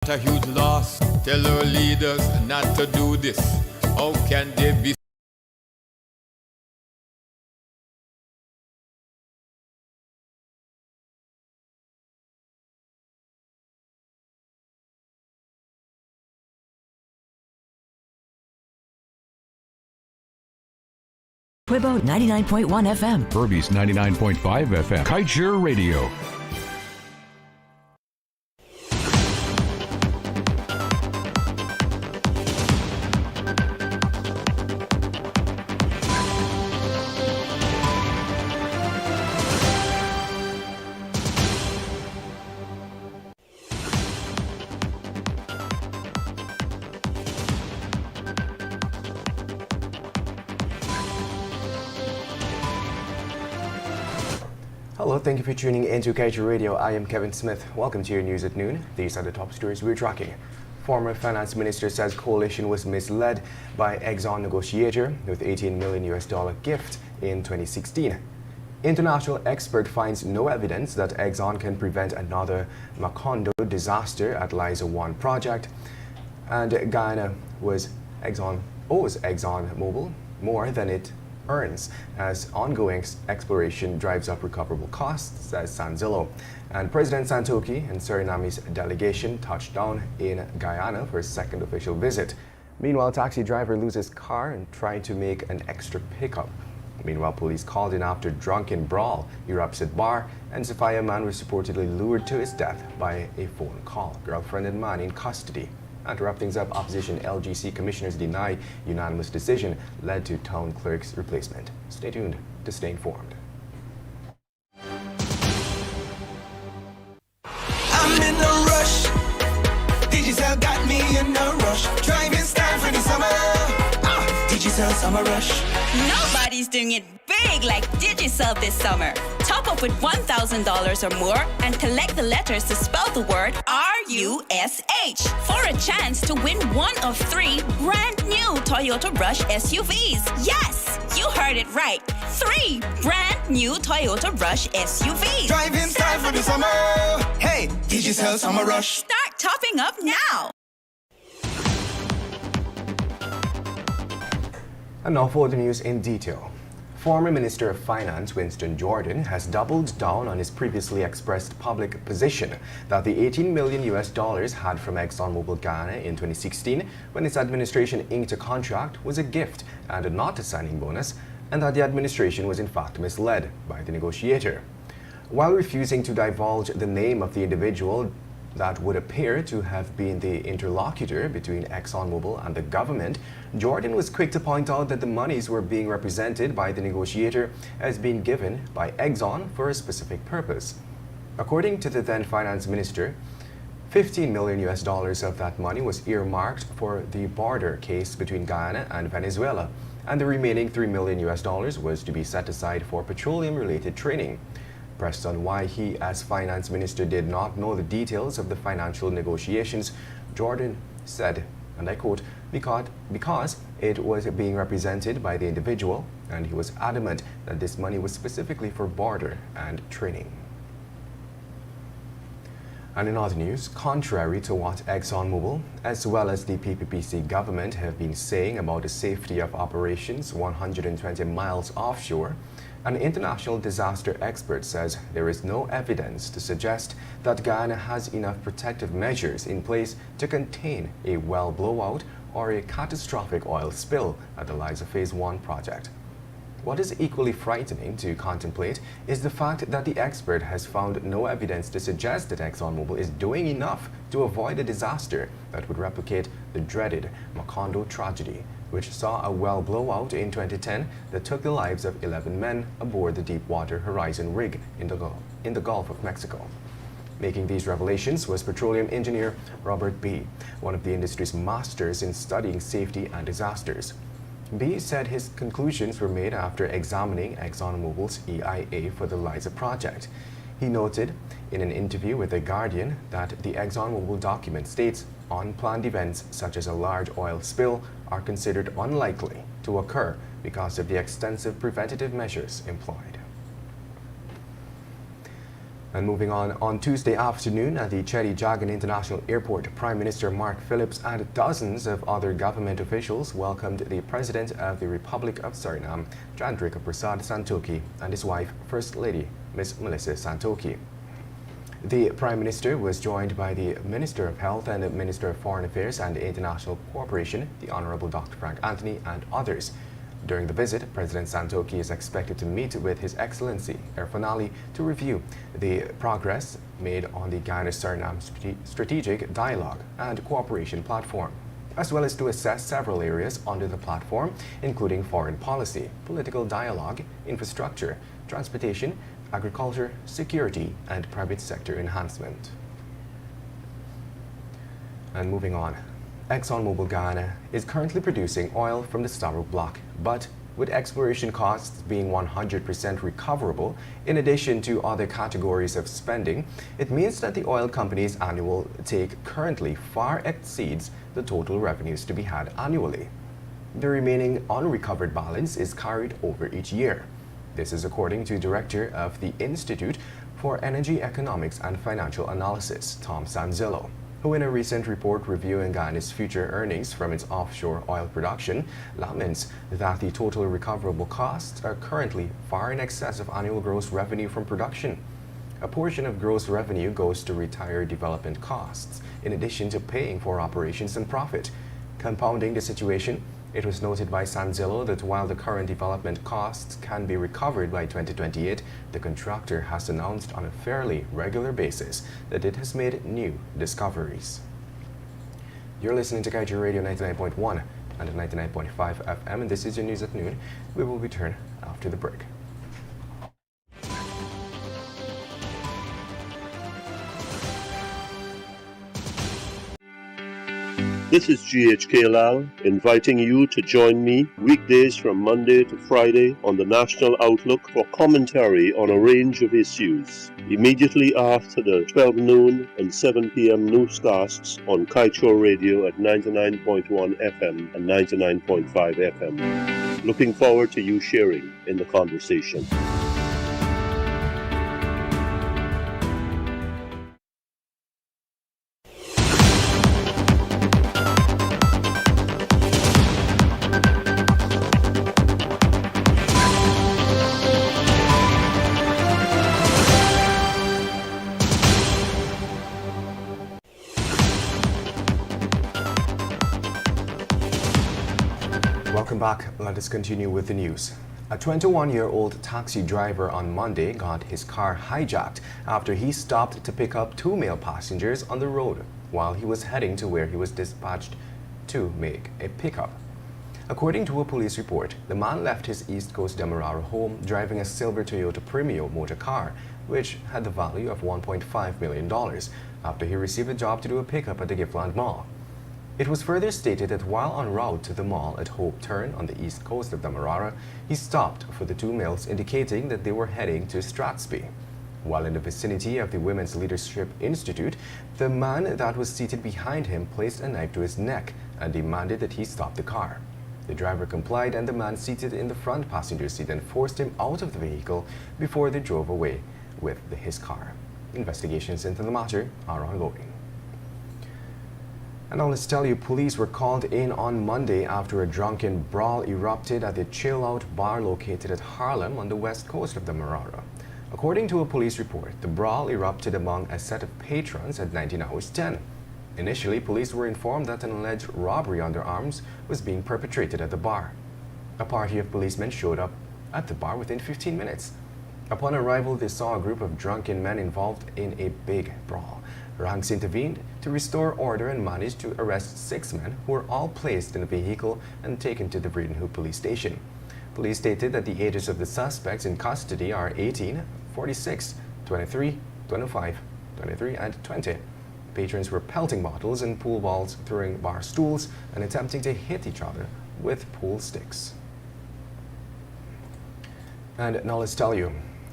A huge loss. Tell our leaders not to do this. How can they be? Quibo 99.1 FM. Furby's 99.5 FM. Kaieteur Radio. Hello, thank you for tuning into Kaieteur Radio. I am Kevin Smith. Welcome to your news at noon. These are the top stories we're tracking. Former finance minister says coalition was misled by Exxon negotiator with $18 million gift in 2016. International expert finds no evidence that Exxon can prevent another Macondo disaster at Liza 1 project. And Guyana owes Exxon Mobil more than it earns as ongoing exploration drives up recoverable costs, says Sanzillo. And President Santokhi and Suriname's delegation touched down in Guyana for a second official visit. Meanwhile, taxi driver loses car and trying to make an extra pickup. Meanwhile, police called in after drunken brawl erupts at bar, and Sophia man was reportedly lured to his death by a phone call. Girlfriend and man in custody. And to wrap things up, opposition LGC commissioners deny unanimous decision led to town clerk's replacement. Stay tuned to stay informed. I'm in a rush. Digital got me in a rush. Driving style for the summer. Digital summer rush. Nobody's doing it big like Digicel this summer. Top up with $1,000 or more and collect the letters to spell the word RUSH for a chance to win one of 3 brand new Toyota Rush SUVs. Yes, you heard it right. 3 brand new Toyota Rush SUVs. Driving style for the summer. Hey, Digicel summer rush. Start topping up now. And now for the news in detail. Former Minister of Finance Winston Jordan has doubled down on his previously expressed public position that the $18 million had from ExxonMobil Ghana in 2016 when its administration inked a contract was a gift and not a signing bonus, and that the administration was in fact misled by the negotiator. While refusing to divulge the name of the individual that would appear to have been the interlocutor between ExxonMobil and the government, Jordan was quick to point out that the monies were being represented by the negotiator as being given by Exxon for a specific purpose. According to the then finance minister, $15 million of that money was earmarked for the border case between Guyana and Venezuela, and the remaining $3 million was to be set aside for petroleum-related training. Pressed on why he, as finance minister, did not know the details of the financial negotiations, Jordan said, and I quote, because it was being represented by the individual, and he was adamant that this money was specifically for border and training. And in other news, contrary to what ExxonMobil, as well as the PPPC government have been saying about the safety of operations 120 miles offshore, an international disaster expert says there is no evidence to suggest that Guyana has enough protective measures in place to contain a well blowout or a catastrophic oil spill at the Liza Phase 1 project. What is equally frightening to contemplate is the fact that the expert has found no evidence to suggest that ExxonMobil is doing enough to avoid a disaster that would replicate the dreaded Macondo tragedy, which saw a well blowout in 2010 that took the lives of 11 men aboard the Deepwater Horizon rig in the Gulf of Mexico. Making these revelations was petroleum engineer Robert B., one of the industry's masters in studying safety and disasters. B said his conclusions were made after examining ExxonMobil's EIA for the Liza project. He noted in an interview with The Guardian that the ExxonMobil document states unplanned events such as a large oil spill are considered unlikely to occur because of the extensive preventative measures employed. And moving on Tuesday afternoon at the Chetty Jagan International Airport, Prime Minister Mark Phillips and dozens of other government officials welcomed the President of the Republic of Suriname, Chandrika Prasad Santokhi, and his wife, First Lady, Ms. Melissa Santokhi. The Prime Minister was joined by the Minister of Health and the Minister of Foreign Affairs and International Cooperation, the Honorable Dr. Frank Anthony, and others. During the visit, President Santokhi is expected to meet with His Excellency Erfanali to review the progress made on the Ghana-Suriname Strategic Dialogue and Cooperation Platform, as well as to assess several areas under the platform, including foreign policy, political dialogue, infrastructure, transportation, agriculture, security, and private sector enhancement. And moving on. ExxonMobil Ghana is currently producing oil from the Stabroek Block, but with exploration costs being 100% recoverable, in addition to other categories of spending, it means that the oil company's annual take currently far exceeds the total revenues to be had annually. The remaining unrecovered balance is carried over each year. This is according to Director of the Institute for Energy Economics and Financial Analysis, Tom Sanzillo, who in a recent report reviewing Ghana's future earnings from its offshore oil production laments that the total recoverable costs are currently far in excess of annual gross revenue from production. A portion of gross revenue goes to retire development costs, in addition to paying for operations and profit. Compounding the situation, it was noted by Sanzillo that while the current development costs can be recovered by 2028, the contractor has announced on a fairly regular basis that it has made new discoveries. You're listening to Kaieteur Radio 99.1 and 99.5 FM, and this is your news at noon. We will return after the break. This is GHK Lal inviting you to join me weekdays from Monday to Friday on the National Outlook for commentary on a range of issues. Immediately after the 12 noon and 7 p.m. newscasts on Kaieteur Radio at 99.1 FM and 99.5 FM. Looking forward to you sharing in the conversation. Welcome back. Let us continue with the news. A 21-year-old taxi driver on Monday got his car hijacked after he stopped to pick up two male passengers on the road while he was heading to where he was dispatched to make a pickup. According to a police report, the man left his East Coast Demerara home driving a silver Toyota Premio motor car, which had the value of $1.5 million, after he received a job to do a pickup at the Giftland Mall. It was further stated that while en route to the mall at Hope Turn on the east coast of Demerara, he stopped for the two males, indicating that they were heading to Strathspey. While in the vicinity of the Women's Leadership Institute, the man that was seated behind him placed a knife to his neck and demanded that he stop the car. The driver complied, and the man seated in the front passenger seat then forced him out of the vehicle before they drove away with his car. Investigations into the matter are ongoing. And now let's tell you, police were called in on Monday after a drunken brawl erupted at the Chill Out bar located at Harlem on the west coast of Demerara. According to a police report, the brawl erupted among a set of patrons at 19 hours 10. Initially, police were informed that an alleged robbery under arms was being perpetrated at the bar. A party of policemen showed up at the bar within 15 minutes. Upon arrival, they saw a group of drunken men involved in a big brawl. Ranks intervened to restore order and managed to arrest 6 men who were all placed in a vehicle and taken to the Vredenhoek police station. Police stated that the ages of the suspects in custody are 18, 46, 23, 25, 23, and 20. Patrons were pelting bottles and pool balls, throwing bar stools, and attempting to hit each other with pool sticks. And now let's tell you,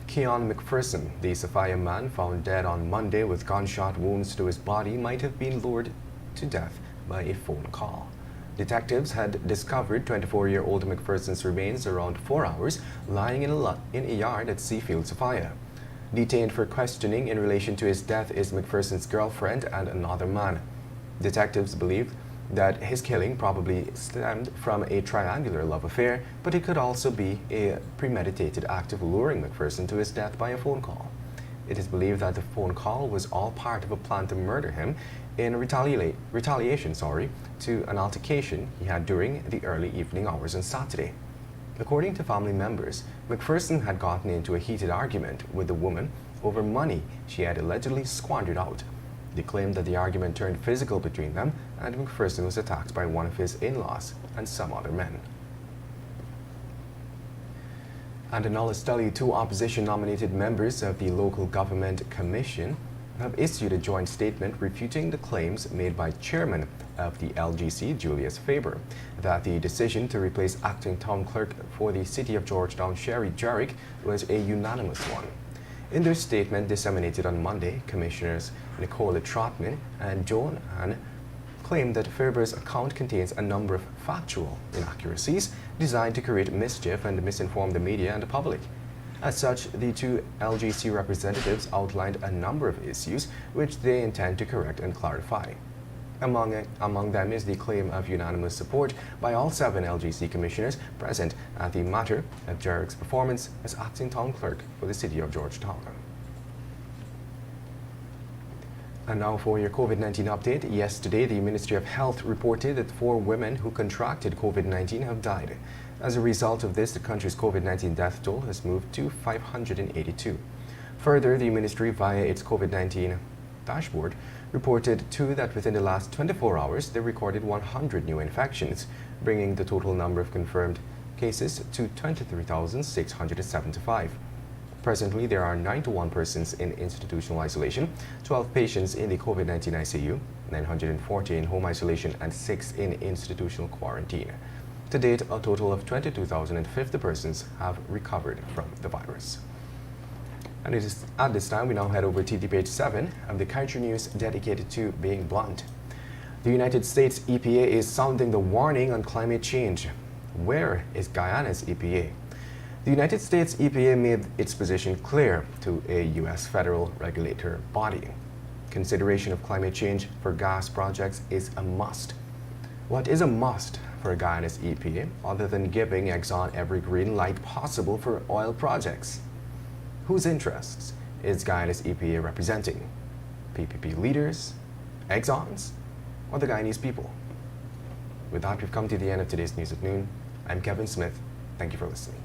Keon McPherson, the Sophia man found dead on Monday with gunshot wounds to his body, might have been lured to death by a phone call. Detectives had discovered 24-year-old McPherson's remains around 4 hours lying in a yard at Seafield, Sophia. Detained for questioning in relation to his death is McPherson's girlfriend and another man. Detectives believe that his killing probably stemmed from a triangular love affair, but it could also be a premeditated act of luring McPherson to his death by a phone call. It is believed that the phone call was all part of a plan to murder him in retaliation to an altercation he had during the early evening hours on Saturday. According to family members, McPherson had gotten into a heated argument with the woman over money she had allegedly squandered out. They claimed that the argument turned physical between them, and McPherson was attacked by one of his in-laws and some other men. And in Alistelli, 2 opposition-nominated members of the Local Government Commission have issued a joint statement refuting the claims made by Chairman of the LGC, Julius Faber, that the decision to replace acting town clerk for the City of Georgetown, Sherry Jarrick, was a unanimous one. In their statement disseminated on Monday, Commissioners Nicola Trotman and Joan Ann claimed that Faber's account contains a number of factual inaccuracies designed to create mischief and misinform the media and the public. As such, the 2 LGC representatives outlined a number of issues which they intend to correct and clarify. Among them is the claim of unanimous support by all 7 LGC commissioners present at the matter of Jarrick's performance as acting town clerk for the City of Georgetown. And now for your COVID-19 update. Yesterday, the Ministry of Health reported that 4 women who contracted COVID-19 have died. As a result of this, the country's COVID-19 death toll has moved to 582. Further, the ministry, via its COVID-19 dashboard, reported too that within the last 24 hours, they recorded 100 new infections, bringing the total number of confirmed cases to 23,675. Presently, there are 91 persons in institutional isolation, 12 patients in the COVID-19 ICU, 940 in home isolation, and 6 in institutional quarantine. To date, a total of 22,050 persons have recovered from the virus. And it is at this time we now head over to page 7 of the Kaieteur News dedicated to being blunt. The United States EPA is sounding the warning on climate change. Where is Guyana's EPA? The United States EPA made its position clear to a U.S. federal regulator body. Consideration of climate change for gas projects is a must. What is a must for Guyana's EPA other than giving Exxon every green light possible for oil projects? Whose interests is Guyana's EPA representing? PPP leaders, Exxon's, or the Guyanese people? With that, we've come to the end of today's News at Noon. I'm Kevin Smith. Thank you for listening.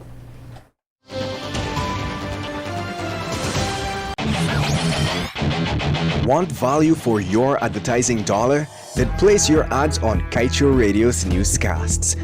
Want value for your advertising dollar? Then place your ads on Kaieteur Radio's newscasts.